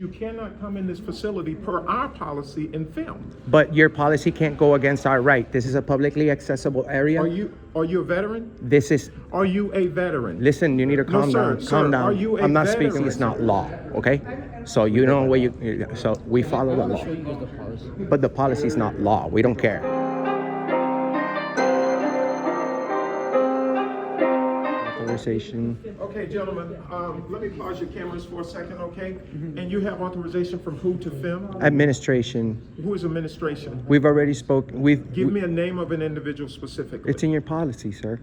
You cannot come in this facility per our policy and film. But your policy can't go against our right. This is a publicly accessible area. Are you a veteran? This is, Are you a veteran? listen, you need to calm sir, down. sir, Calm down. are you a I'm not veteran? speaking, it's not law, okay? So you know what so we follow the law. But the policy is not law. We don't care. Authorization. Okay, gentlemen, let me pause your cameras for a second, okay? And you have authorization from who to film? Administration. Who is administration? We've already spoken. Give me a name of an individual specifically. It's in your policy, sir.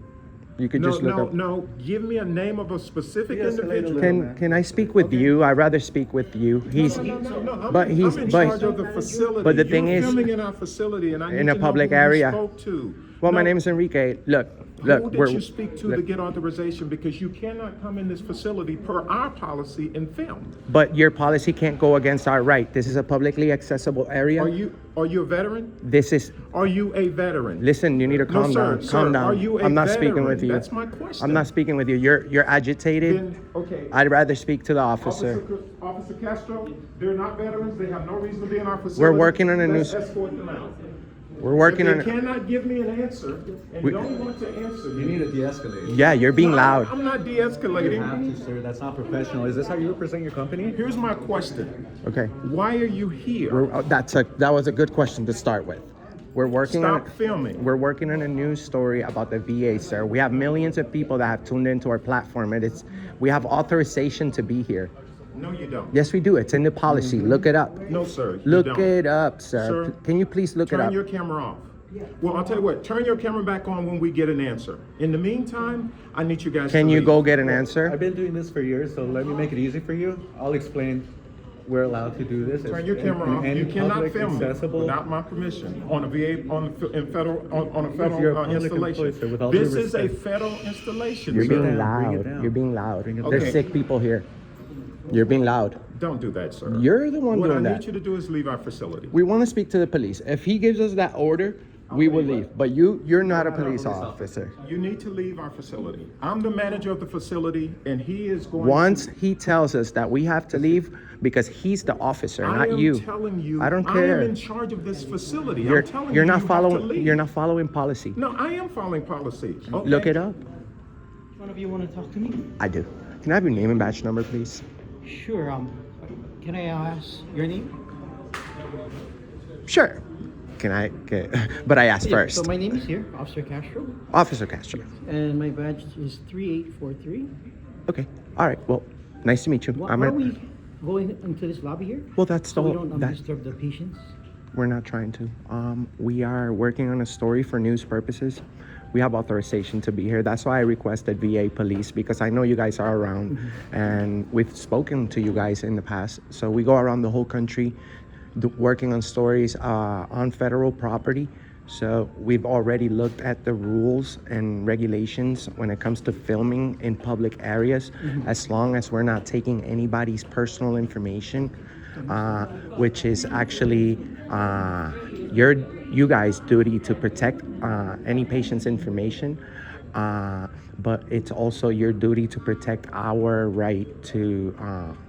You could No, just look no, up. no. Give me a name of a specific Yes, individual. Can I speak with you? I'd rather speak with you. He's No, but he's- I'm in but- charge of the facility. but the thing You're is- filming in our facility, and I need in a to public know who area. you spoke to. well, my No, name is Enrique. Look, Who did we're you speak to look, get authorization? Because you cannot come in this facility per our policy and film. but your policy can't go against our right. This is a publicly accessible area. Are you a veteran? This is, Are you a veteran? listen, you need to No, calm sir, down. sir, Calm down. are you a I'm not veteran? speaking with you. That's my question. I'm not speaking with you. You're agitated. Then, okay. I'd rather speak to the officer. Officer Castro, they're not veterans. They have no reason to be in our facility. We're working on a Let's new- escort them out. We're working If on. they cannot give me an answer and We- don't want to answer You me. need to de-escalate. Yeah, you're being No, loud. I'm not You de-escalating. have to, sir. That's not professional. Is this how you represent your company? Here's my question. Okay. Why are you here? That was a good question to start with. We're working on. Stop filming. We're working on a news story about the VA, sir. We have millions of people that have tuned into our platform, and we have authorization to be here. No, you don't. Yes, we do. It's in the policy. Look it up. No, sir. you Look don't. it up, sir. Sir, Can you please look it Turn up? your camera off. Well, I'll tell you what. Turn your camera back on when we get an answer. In the meantime, I need you guys. Can to you leave. go get an I've answer? been doing this for years, so let me make it easy for you. I'll explain. We're allowed to do this. Turn your camera off. Any You cannot public film me accessible. without my permission on a VA on federal on a federal you're a public installation. employee, sir, with all due This is a respect. federal installation. You're sir. being Bring it loud. down. You're being loud. Bring it There's down. sick people here. You're being loud. Don't do that, sir. You're the one what doing I that. need you to do is leave our facility. We want to speak to the police. If he gives us that order, we will leave. But you're not a police officer. You need to leave our facility. I'm the manager of the facility, and he is going. Once he tells us that we have to leave because he's the officer, I not am you. telling you, I don't I care. am in charge of this facility. You're I'm telling you're you, not you have to following. leave. You're not following policy. No, I am following policy. Okay. Look it up. One of you want to talk to me? I do. Can I have your name and badge number, please? Sure. Can I ask your name? Sure. Can I? But I asked first. So my name is here, Officer Castro, Officer Castro. and my badge is 3843. Okay. All right. Well, nice to meet you. Why are we going into this lobby here? Well, that's So the we whole. don't That, disturb the patients. we're not trying to. We are working on a story for news purposes. We have authorization to be here. That's why I requested VA police, because I know you guys are around and we've spoken to you guys in the past. So we go around the whole country working on stories on federal property. So we've already looked at the rules and regulations when it comes to filming in public areas, as long as we're not taking anybody's personal information, which is actually you guys' duty to protect any patient's information, but it's also your duty to protect our right to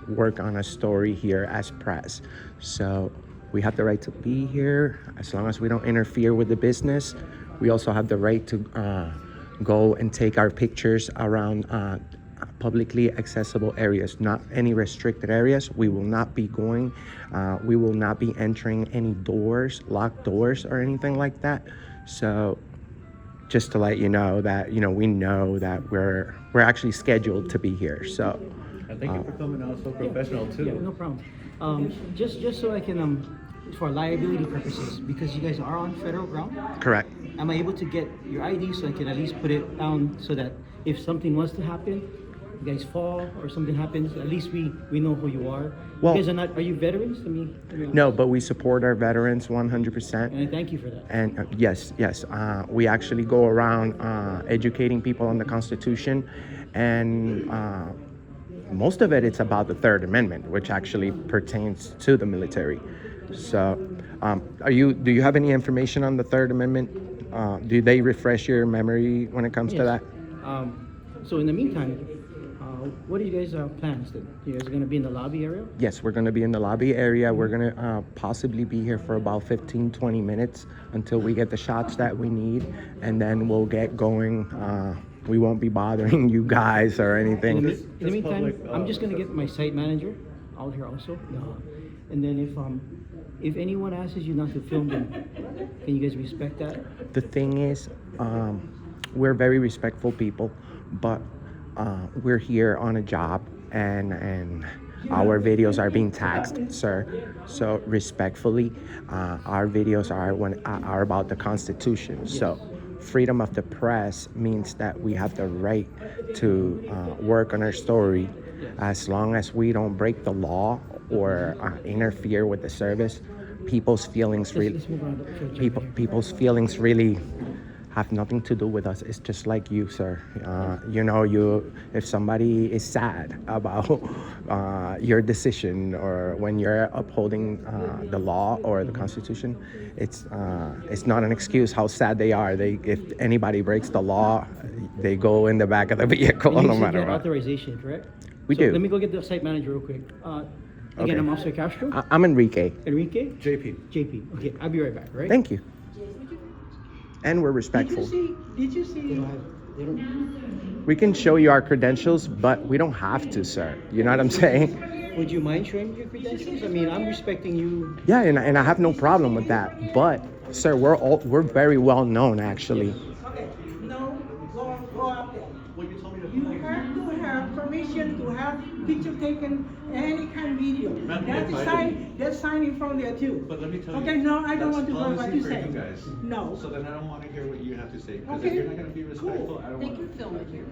work on a story here as press. So we have the right to be here as long as we don't interfere with the business. We also have the right to go and take our pictures around publicly accessible areas, not any restricted areas. We will not be going, we will not be entering any doors, locked doors or anything like that. So just to let you know that, we know that we're actually scheduled to be here. So And thank you for coming out so professional too. Yeah, no problem. Just so I can for liability purposes, because you guys are on federal ground, correct. am I able to get your ID so I can at least put it down so that if something was to happen, you guys fall or something happens, at least we know who you are. Well- you guys are you veterans? No, but we support our veterans 100%. And I thank you for that. And yes, we actually go around educating people on the Constitution, and most of it's about the Third Amendment, which actually pertains to the military. So, do you have any information on the Third Amendment? Do they refresh your memory when it comes to Yes. that? So in the meantime, what are you guys' plans then? You guys are gonna be in the lobby area? Yes, we're going to be in the lobby area. We're going to possibly be here for about 15-20 minutes until we get the shots that we need, and then we'll get going. We won't be bothering you guys or anything. In the This meantime, public, I'm just gonna get my site manager out here also. And then if anyone asks you not to film them, can you guys respect that? The thing is, we're very respectful people, but we're here on a job, and our videos are being taxed, sir. So respectfully, our videos are about the Constitution. So freedom of the press means that we have the right to work on our story, as long as we don't break the law or interfere with the service. People's feelings Let's move on. people's feelings really have nothing to do with us. It's just like you, sir. If somebody is sad about your decision, or when you're upholding the law or the Constitution, it's not an excuse how sad they are. If anybody breaks the law, they go in the back of the vehicle, You no need matter that what. authorization, correct? We So do. Let me go get the site manager real quick. Again, Okay. I'm Officer Castro. I'm Enrique. Enrique? JP. JP. Okay, I'll be right back, right? Thank you. And we're Did respectful. you see? They don't. We can show you our credentials, but we don't have to, sir. You know what I'm saying? Would you mind showing your credentials? I mean, I'm respecting you. Yeah, and I have no problem with that. But, sir, we're very well known, actually. Okay, no, go up there. You have to have permission to have picture taken, any kind of video. Ma'am, That's if I a sign, that's sign in front there too. But let me tell you. Okay, no, I don't that's want to hear what policy you for say. you guys. No. So then I don't want to hear what you have to say. Because Okay, if you're not going to be respectful, cool. I don't They want can film it here.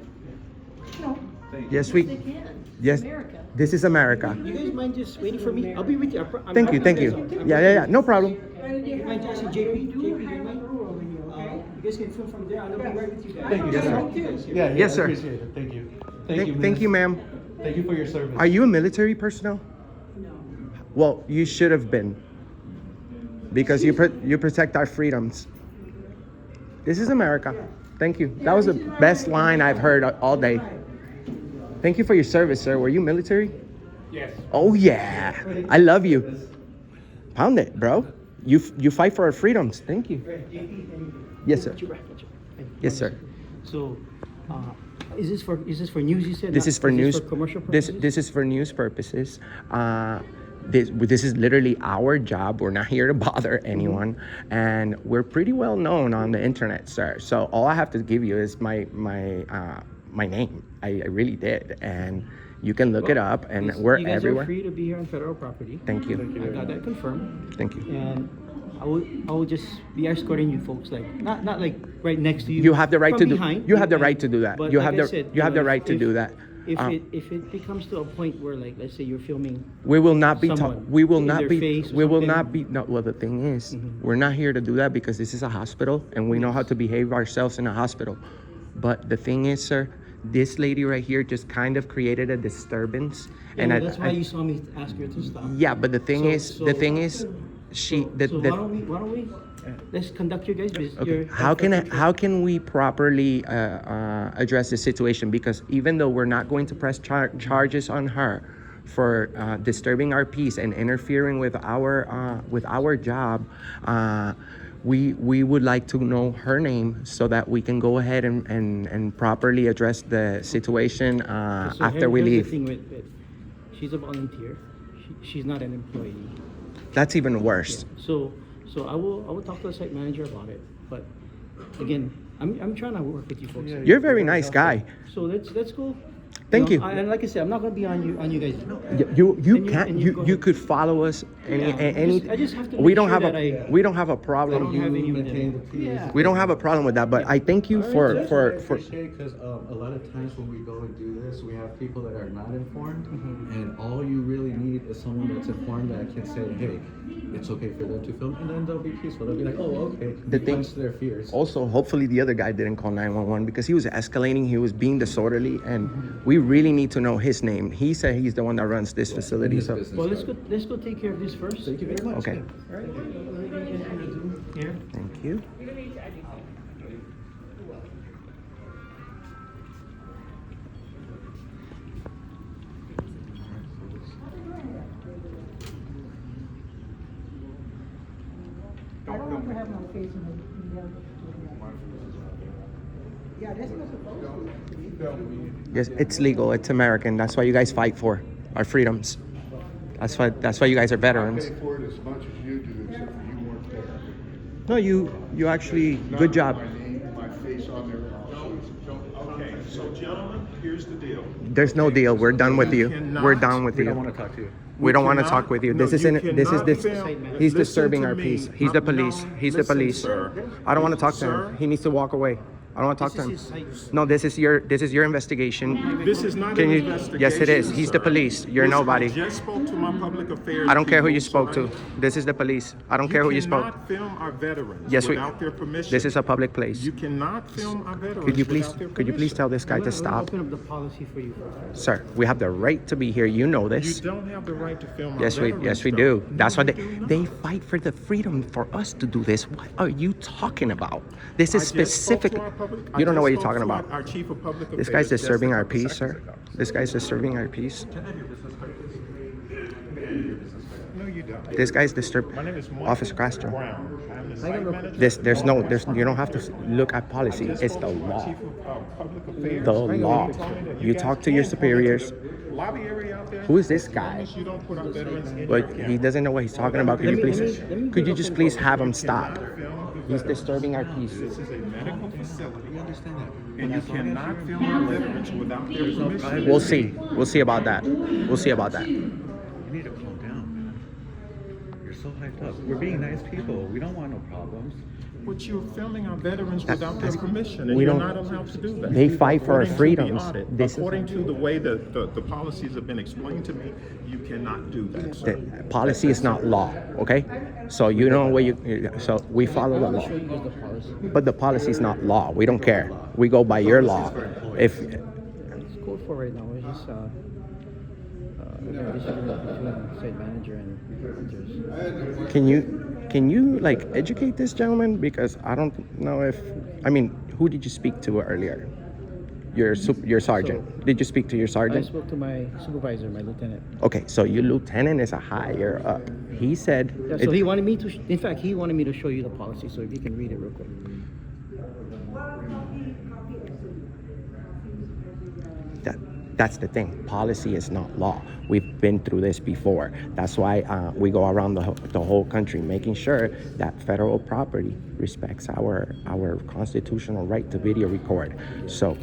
No. Thank you. Yes, They we. can. Yes. America. This is America. You guys mind just waiting for me? I'll be with you. Thank you, thank you. Yeah. No problem. And they Mind have, just we JP? do JP, have you a mind? rule over here, okay? You guys can film from there. I'll be right with you guys. Thank you, Yes, sir. sir. Yeah, Yes, I sir. appreciate it. Thank you. Thank you, ma'am. Thank you for your service. Are you a military personnel? No. Well, you should have been, because you protect our freedoms. This is America. Thank you. That was the best line I've heard all day. Thank you for your service, sir. Were you military? Yes. Oh yeah, I love you. Pound it, bro. You fight for our freedoms. Thank you. Yes, sir. Yes, sir. So, is this for news? You said This not- is for news. for commercial This purposes. this is for news purposes. This is literally our job. We're not here to bother anyone, and we're pretty well known on the internet, sir. So all I have to give you is my name. I really did, and you can look it up, and we're you guys everywhere. are free to be here on federal property. Thank you. I got that confirmed. Thank you. And I will just be escorting you folks, like not like right next to you. You have the right from to do. behind, You have the behind. right to do that. But You like have I the said, you have the know, right to do that. If it becomes to a point where, like, let's say you're filming, We will not be. someone We will in not their be. face or We will something. not be. No. Well, the thing is, Mhm. we're not here to do that because this is a hospital, and we know how to behave ourselves in a hospital. But the thing is, sir, this lady right here just kind of created a disturbance, and I- that's why I- you saw me ask her to stop. Yeah, but the thing So- is, she. So, The, so the, why don't we let's conduct your guys' business. Okay. How can we properly address this situation? Because even though we're not going to press charges on her for disturbing our peace and interfering with our job, we would like to know her name so that we can go ahead and properly address the situation So after we here's leave. The thing with she's a volunteer. She's not an employee. That's even worse. So I will talk to the site manager about it. But again, I'm trying to work with you folks. Yeah, You're a very nice guy. So let's go. Thank you. And like I said, I'm not gonna be on you guys. You And can't and go you ahead. could follow us any. I just have to We make don't sure have that I we don't have a I don't problem. have any maintain the peace. Yeah. We don't have a problem with that. But I thank you for Because a lot of times when we go and do this, we have people that are not informed, and all you really need is someone that's informed that can say, "Hey, it's okay for them to film," and then they'll be peaceful. They'll be like, "Oh, okay." The thing- Quench their fears. Also, hopefully the other guy didn't call 911 because he was escalating. He was being disorderly, and we really need to know his name. He said he's the one that runs this facility. his So business. Well, let's go take care of this first. Thank you very much. okay, All right. Here. thank you. I don't want to have my face in the. Yeah, that's not supposed to. Yes, it's legal. It's American. That's why you guys fight for our freedoms. That's why you guys are I veterans. pay for it as much as you do, except for you weren't there. No, you actually Not good job. My name, my face on there. Okay, so gentlemen, here's the deal. There's no deal. We're done with you. cannot- We're done with We you. don't want to talk to you. We don't want to cannot- talk with you. no, This is you this is cannot this. film- He's listen disturbing to our me. peace. He's the No, police. He's the listen, police. sir. I don't want to talk to Sir. him. He needs to walk away. I don't want to talk to him. This is his site. No, this is your investigation. This is not Can an you? investigation. Yes, it is. He's the sir. police. You're Listen, nobody. I just spoke to my public affairs. I don't care who you people, spoke so to. This is the police. I don't care who you spoke. You cannot film our veterans Yes, without their permission. This is a public place. You cannot film our veterans Could you please? without their Could you please permission. tell this guy to I'm stop, gonna open up the policy for you. sir? We have the right to be here. You know You this. don't have the right to film our Yes, we veterans. we though. do. That's why No, you do they not. fight for the freedom for us to do this. What are you talking about? This I is just spoke specific. to our public- I You don't know just what you're spoke talking to about. Our chief of public This affairs guy's just a disturbing our couple peace, sir. seconds ago. This guy's disturbing our peace. No, you don't. This guy's disturbing. My name is Michael Officer Castro. Brown. I'm the site manager. There's you don't have to look at policy. I just It's spoke the to our law. chief of, public affairs. The He law. told me that You guys talk to your can't go superiors. into the lobby area out there. Who is this as long guy? as you don't put our veterans in your But he camp. doesn't know what he's talking about. Could you please? Could you just please have him stop? He's disturbing our peace. This is a medical facility, We understand that. and you cannot film our veterans without their permission. We'll see. We'll see about that. We'll see about that. You need to calm down. You're so hyped up. We're being nice people. We don't want no problems. But you're filming our veterans without their that's- permission, and we you're don't- not allowed to do that. They fight for our According to the freedoms. audit, This is- according to the way that the policies have been explained to me, you cannot do that, sir. The policy is not law. Okay. So you know what you. So we follow the law. Show you guys the policy. But the policy is not law. We don't care. We go by your law. If It's code for right now. It's just disagreement between site manager and hunters. can you like educate this gentleman, because I don't know if who did you speak to earlier? Your sergeant. Did you speak to your I sergeant? spoke to my supervisor, my lieutenant. Okay, so your lieutenant is a higher up. He said Yeah, so he wanted me to. In fact, he wanted me to show you the policy. So if you can read it real quick. that's the thing. Policy is not law. We've been through this before. That's why we go around the whole country making sure that federal property respects our constitutional right to video record. So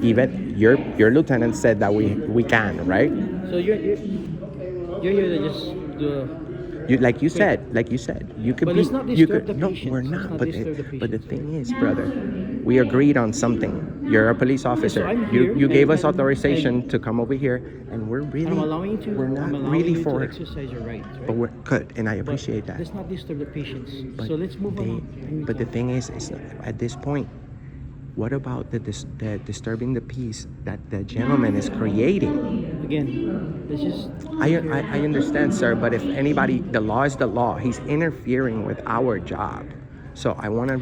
even your lieutenant said that we can, right? So you're here to just do. Like you said, you could But be. let's not You disturb could. the No, patients. we're Let's not. not But disturb the but the patients. thing is, brother, we agreed on something. You're a police officer. I'm here, You gave and- us authorization and- to come over here, and we're really. I'm allowing you to. We're I'm not allowing really you for to it. exercise your rights, right? But we're good, and I But appreciate that. Let's not disturb the patients. But So let's move they- on. But the thing is, it's not, at this point, what about the disturbing the peace that the gentleman is creating? Again, let's just. I understand, sir, but if anybody, the law is the law. He's interfering with our job. So I want to.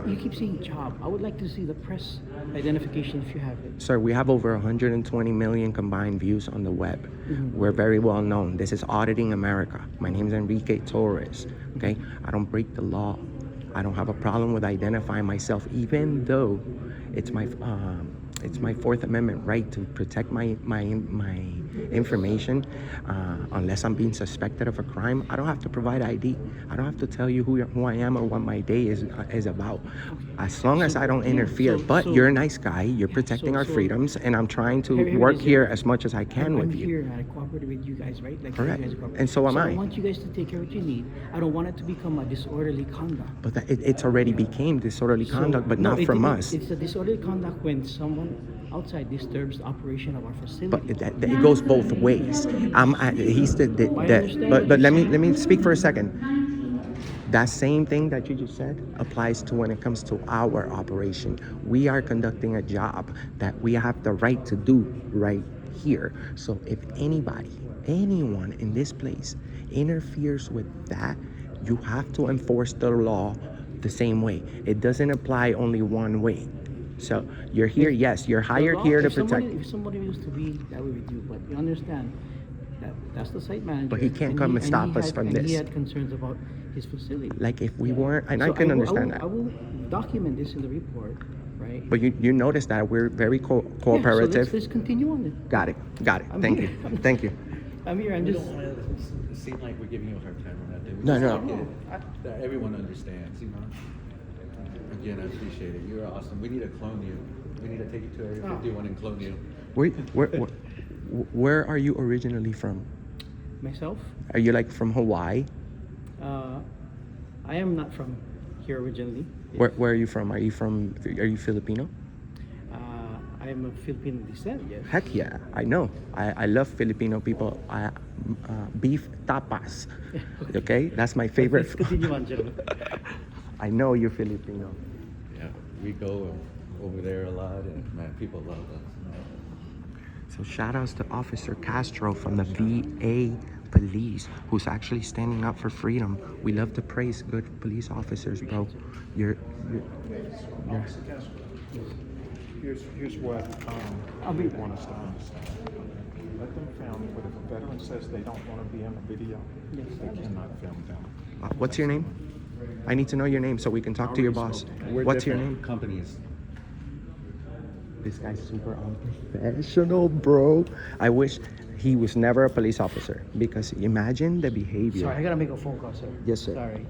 You keep saying job. I would like to see the press identification if you have it. Sir, we have over 120 million combined views on the web. Mm-hmm. We're very well known. This is Auditing America. My name is Enrique Torres. Okay, I don't break the law. I don't have a problem with identifying myself, even though it's my Fourth Amendment right to protect my information. Unless I'm being suspected of a crime, I don't have to provide ID. I don't have to tell you who I am or what my day is about. As long as I don't interfere. But you're a nice guy. You're protecting our freedoms, and I'm trying to Here it work is. here as much as I can I'm with you. here. I cooperate with you guys, right? Like Correct. You guys cooperate. And so am I. I want you guys to take care of what you need. I don't want it to become a disorderly conduct. But it's already became disorderly conduct, but not from us. It's a disorderly conduct when someone outside disturbs the operation of our facility. But it goes both ways. He's but let me speak for a second. That same thing that you just said applies to when it comes to our operation. We are conducting a job that we have the right to do right here. So if anyone in this place interferes with that, you have to enforce the law the same way. It doesn't apply only one way. So you're here, yes, you're hired here to protect. If somebody used to be that way with you, but you understand That's the site manager. But he can't come and he stop us had- from and this. he had concerns about his facility. Like if we weren't, and So I can will- understand I that. will document this in the report, right? But you notice that we're very Yeah, so cooperative. let's continue on it. Got it. I'm Thank here. you. Thank you. I'm here, I'm We just, don't want to seem like we're giving you a hard time on that day. We No, just no. like it that everyone understands, you know? Again, I appreciate it. You're awesome. We need to clone you. We need to take you to Area 51 and clone you. Where are you originally from? myself, Are you like from Hawaii? I am not from here originally. Where are you from? Are you Filipino? I am of Filipino descent, yes. Heck yeah, I know. I love Filipino people. Beef tapas. Okay, that's my favorite. Let's continue on, gentlemen. I know you're Filipino. Yeah, we go over there a lot, and man, people love us. So shout outs to Officer Castro from the VA Police, who's actually standing up for freedom. We love to praise good police officers, bro. You're Here's what I'll be- we want us to understand. Let them film, but if a veteran says they don't want to be in the video, Yes, I they understand. cannot film them. what's your name? I need to know your name so we can talk to your boss. We're What's your different name? companies. This guy's super unprofessional, bro. I wish he was never a police officer because imagine the behavior. Sorry, I gotta make a phone call, sir. Yes, sir. Sorry.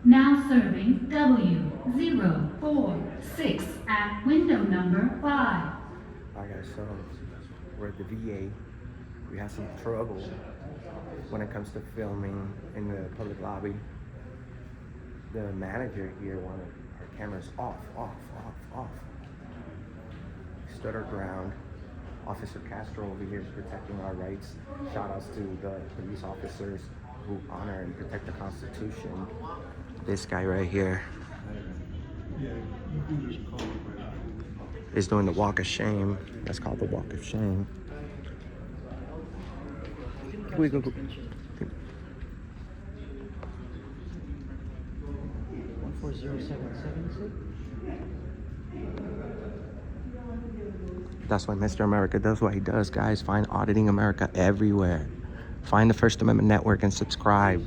Now serving W046 at window number 5. Alright guys, so we're at the VA. We have some trouble when it comes to filming in the public lobby. The manager here wanted our cameras off. Stood our ground. Officer Castro over here is protecting our rights. Shout outs to the police officers who honor and protect the Constitution. This guy right here is doing the walk of shame. That's called the walk of shame. Can we go? 14077, That's why Mr. America does what he does, guys. Find Auditing America everywhere. Find the First Amendment Network and subscribe.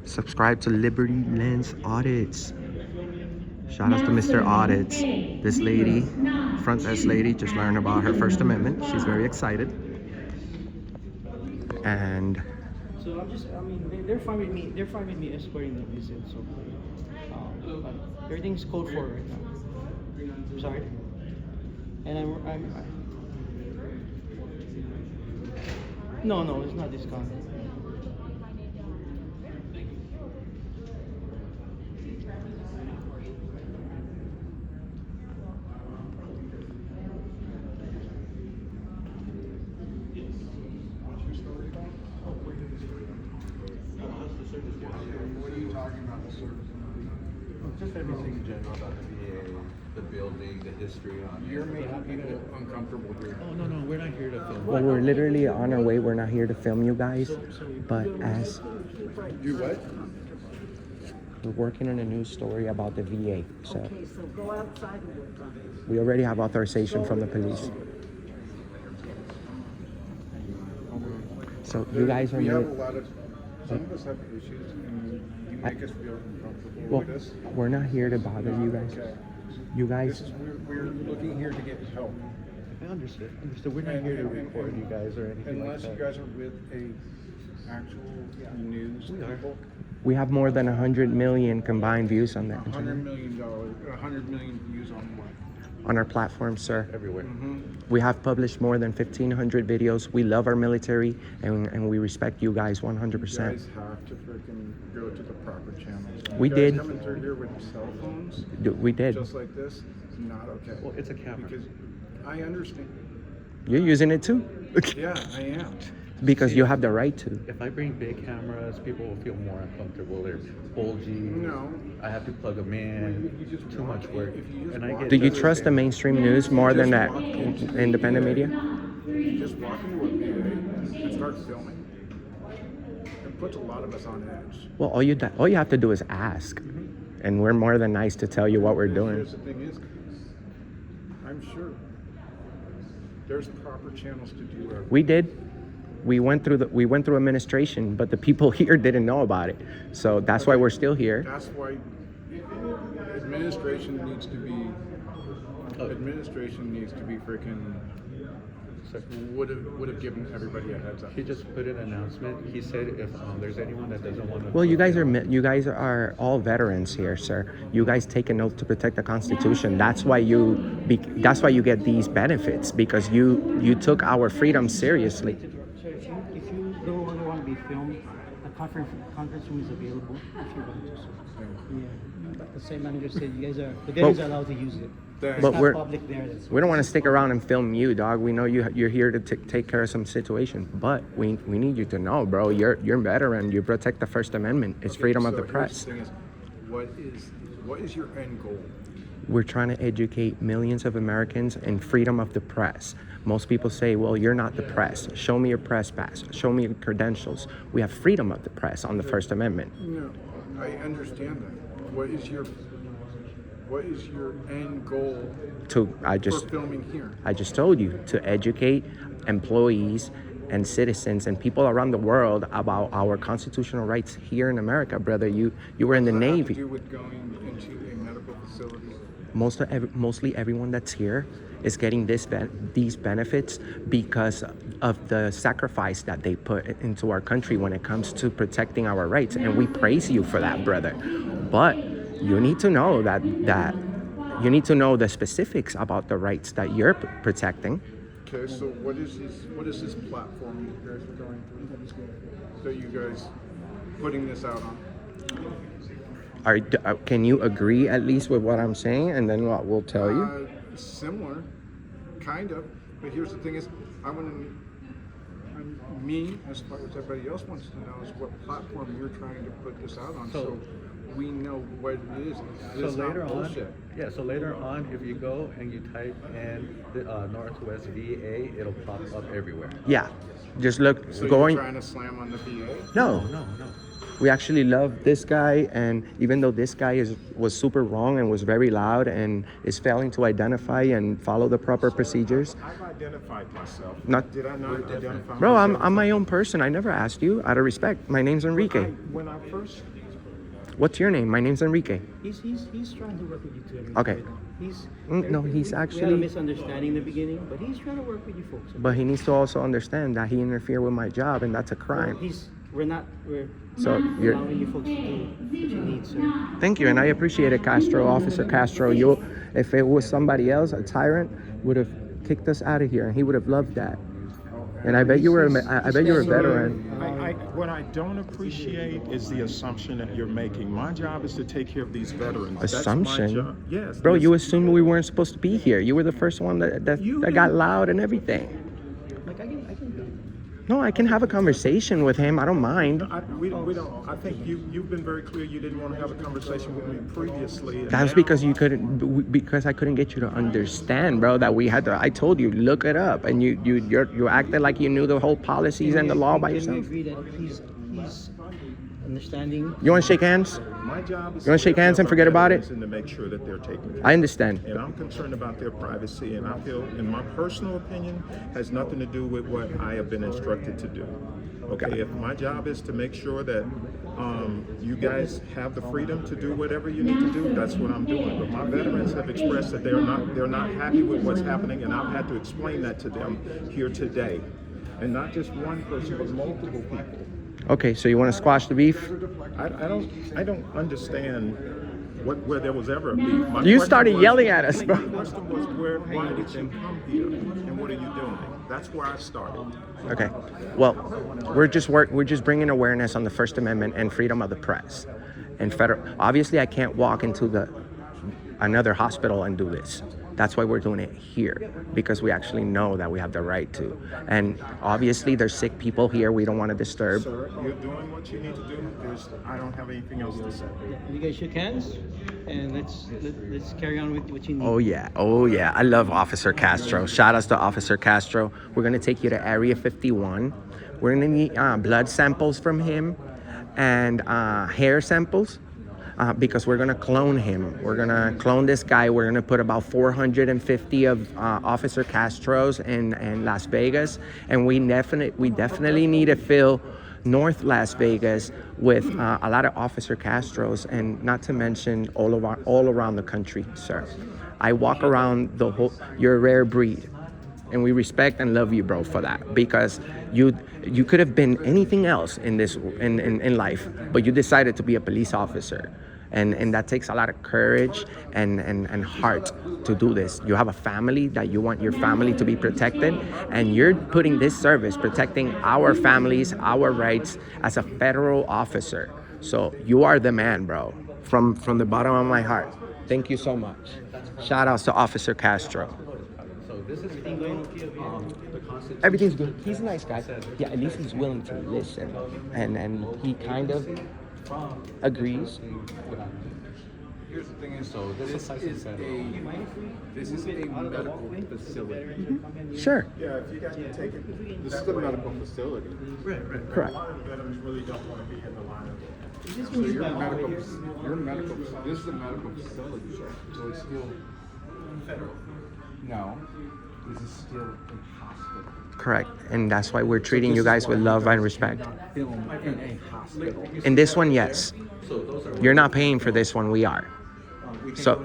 Subscribe to Liberty Lens Audits. Shout out to Mr. Audits. This lady, front desk lady, just learned about her First Amendment. She's very excited. And So they're fine with me. They're fine with me escorting the visit. So, but everything's code for right now. I'm sorry. And no, it's not discount. What are you talking about, the service? Just everything in general about the VA, the building, the history on it. You're making people uncomfortable here. Oh, no, we're not here to film. well, we're literally on our way. We're not here to film you guys, but as Do what? we're working on a news story about the VA, so Okay, so go outside and work on it. we already have authorization from the police. So you guys are We have a new. lot of, some of us have issues and you make us feel uncomfortable Well, with us. we're not here to bother you guys. Okay. You This guys, is, we're looking here to get help. I understood. We're not here to record you guys or anything like Unless that. you guys are with a actual news people. we have more than 100 million combined views on the $100 internet. million, 100 million views on what? On our platform, sir. Everywhere. We have published more than 1,500 videos. We love our military and we respect you guys 100%. You guys have to freaking go to the proper channels. We You guys did. coming through here with cell phones, We did. just like this, is not okay. Well, it's a camera. Because I understand. You're using it too? Yeah, I am. Because you have the right to. If I bring big cameras, people will feel more uncomfortable. They're bulgy. No. I have to plug them in. If you just Too walk much in- work. if you just And I walk get Do you to trust the mainstream news more than that independent media? Just walk into a VA and start filming. puts a lot of us on edge. Well, all you have to do is ask, and we're more than nice to tell you what we're doing. Here's the thing is, I'm sure there's proper channels to do everything. We did. We went through administration, but the people here didn't know about it. So that's why we're still here. That's why administration needs to be freaking would have given everybody a heads up. He just put an announcement. He said if there's anyone that doesn't want to. Well, you guys are all veterans here, sir. You guys take an oath to protect the Constitution. That's why you get these benefits, because you took our freedom seriously. So if you don't want to be filmed, the conference room is available if you want to. So, yeah. But the same manager said the veterans are allowed to use it. It's But not we're- public there. That's We don't want to stick around and film you, dog. We know you're here to take care of some situation, but we need you to know, bro. You're a veteran. You protect the First Amendment. It's freedom of the press. Here's the thing is, what is your end goal? We're trying to educate millions of Americans in freedom of the press. Most people say, well, you're not the press. Show me your press pass. Show me your credentials. We have freedom of the press on the First Amendment. No, I understand that. What is your end goal I for filming here? just told you, to educate employees and citizens and people around the world about our constitutional rights here in America, brother. You were in the Does that have to Navy. do with going into a medical facility? Mostly everyone that's here is getting these benefits because of the sacrifice that they put into our country when it comes to protecting our rights, and we praise you for that, brother. But you need to know that you need to know the specifics about the rights that you're protecting. Okay, so what is this platform you guys are going through? So you guys putting this out on? Can you agree at least with what I'm saying, and then we'll tell you? Similar, kind of. But here's the thing: is me, as far as everybody else wants to know, is what platform you're trying to put this out on, so we know what it is. So It's later not on, bullshit. so later on, if you go and you type in the Northwest VA, it'll pop up everywhere. Yeah, just look. So going. you're trying to slam on the VA? No, No. we actually love this guy, and even though this guy was super wrong and was very loud and is failing to identify and follow the proper procedures. I've identified myself. Not- Did I not identify Bro, myself? I'm my own person. I never asked you. Out of respect, my name's Enrique. When I first What's your name? My name's Enrique. He's trying to work with you too. Okay. No, he's we had a actually. misunderstanding in the beginning, but he's trying to work with you folks. But he needs to also understand that he interfered with my job, and that's a crime. We're So you're. allowing you folks to do what you need, sir. Thank you, and I appreciate it, Castro, Officer Castro. If it was somebody else, a tyrant, would have kicked us out of here, and he would have loved that. And I bet you were a veteran. What I don't appreciate is the assumption that you're making. My job is to take care of these veterans. That's my Assumption? job. Yes. Bro, there's- you assumed we weren't supposed to be here. You were the first one that got loud and everything. Like I can No, I can have a conversation with him. I don't mind. We don't. I think you've been very clear. You didn't want to have a conversation with me previously. and That was now- because I couldn't get you to understand, bro. That we had to. I told you, look it up, and you acted like you knew the whole policies and the law by Can we yourself. agree that he's understanding? You want to shake hands? My job is You wanna shake hands and forget about it? And to make sure that they're taken care of. I understand. And I'm concerned about their privacy, and I feel, in my personal opinion, has nothing to do with what I have been instructed to do. Okay, if my job is to make sure that you guys have the freedom to do whatever you need to do, that's what I'm doing. But my veterans have expressed that they're not happy with what's happening, and I've had to explain that to them here today. And not just one person, but multiple people. Okay, so you want to squash the beef? I don't understand where there was ever a beef. My You question started was- yelling at us, bro. My question was, why did you come here, and what are you doing? That's where I started. Okay. Well, we're just bringing awareness on the First Amendment and freedom of the press. And obviously, I can't walk into another hospital and do this. That's why we're doing it here, because we actually know that we have the right to. And obviously, there's sick people here we don't want to disturb. Sir, you're doing what you need to do. I don't have anything else to say. You guys shook hands, and let's carry on with what you need. Oh yeah. I love Officer Castro. Shout outs to Officer Castro. We're gonna take you to Area 51. We're gonna need blood samples from him and hair samples because we're gonna clone him. We're gonna clone this guy. We're gonna put about 450 of Officer Castros in Las Vegas, and we definitely need to fill North Las Vegas with a lot of Officer Castros, and not to mention all around the country, sir. I walk around the whole. You're a rare breed, and we respect and love you, bro, for that, because you could have been anything else in this in life, but you decided to be a police officer. And that takes a lot of courage and heart to do this. You have a family that you want your family to be protected, and you're putting this service protecting our families, our rights as a federal officer. So you are the man, bro, from the bottom of my heart. Thank you so much. Shout outs to Officer Castro. So this is the Constitution. Everything's good. He's a nice guy. Yeah, at least he's willing to listen, and he kind of agrees. Here's the thing is, so this is a medical facility. Sure. Yeah, if you guys can take it. This is a medical facility. Correct. A lot of veterans really don't want to be in the line of work. So you're a medical, this is a medical facility, so it's still federal. No, this is still a hospital. Correct. And that's why we're treating you guys with love and respect. Film in a hospital. In this one, yes. You're not paying for this one. We are. So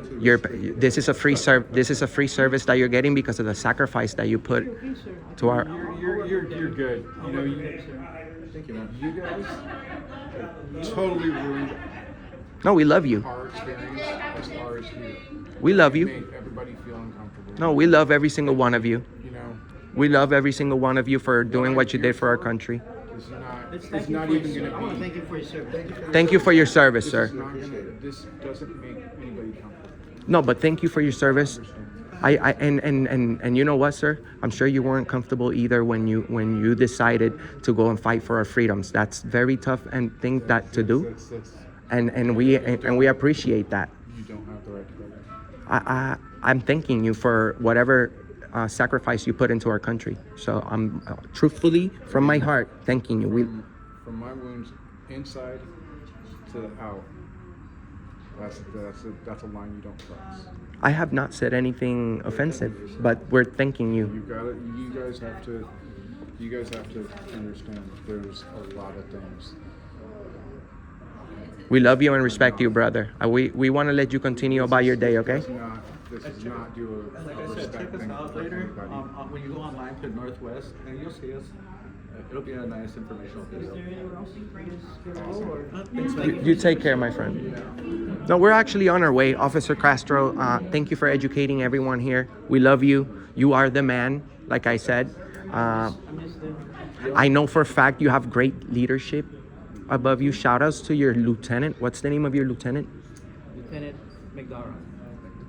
this is a free service that you're getting because of the sacrifice that you put to our. You're good. You know, you guys totally ruined No, we love you. our experience as far as here. We love you. Made everybody feel uncomfortable. No, we love every single one of you. You know, We love every single one of you for doing what you did for our country. it's not even going to be. Thank you for your service. Thank you for your service, This sir. is not gonna, this doesn't make anybody comfortable. No, but thank you for your service. And you know what, sir? I'm sure you weren't comfortable either when you decided to go and fight for our freedoms. That's very tough and thing that to do. That's And we appreciate that. you don't have the right to go there. I'm thanking you for whatever sacrifice you put into our country. So I'm truthfully from my heart thanking you. From my wounds inside to the out. That's a line you don't cross. I have not said anything offensive, but we're thanking you. You guys have to understand there's a lot of things. We love you and respect you, brother. We want to let you continue about your day, okay? This is not do a Like I said, respect check us thing out for later. anybody. When you go online, put Northwest, and you'll see us. It'll be a nice informational video. You take care, my friend. No, we're actually on our way. Officer Castro, thank you for educating everyone here. We love you. You are the man, like I said. I know for a fact you have great leadership above you. Shout outs to your lieutenant. What's the name of your lieutenant? Lieutenant McDowell.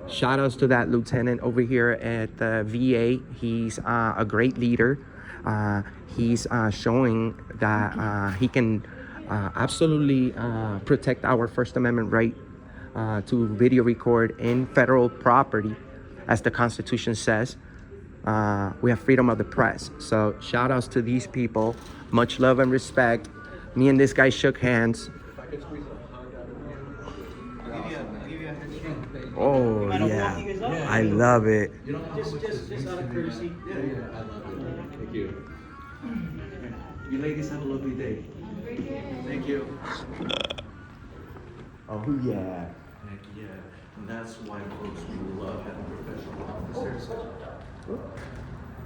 Shout outs to that lieutenant over here at the VA. He's a great leader. He's showing that he can absolutely protect our First Amendment right to video record in federal property, as the Constitution says. We have freedom of the press. So shout outs to these people. Much love and respect. Me and this guy shook hands. Oh yeah, I love it. Just out of courtesy. I love it. Thank you. You ladies have a lovely day. Thank you. Oh yeah. Heck yeah. And that's why folks we love having professional officers.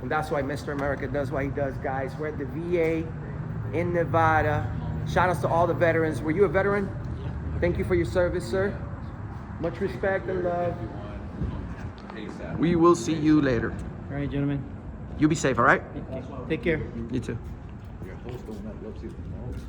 And that's why Mr. America does what he does, guys. We're at the VA in Nevada. Shout outs to all the veterans. Were you a veteran? Thank you for your service, sir. Much respect and love. We will see you later. All right, gentlemen. You be safe, all right? Take care. You too. Your host, the one that loves you the most.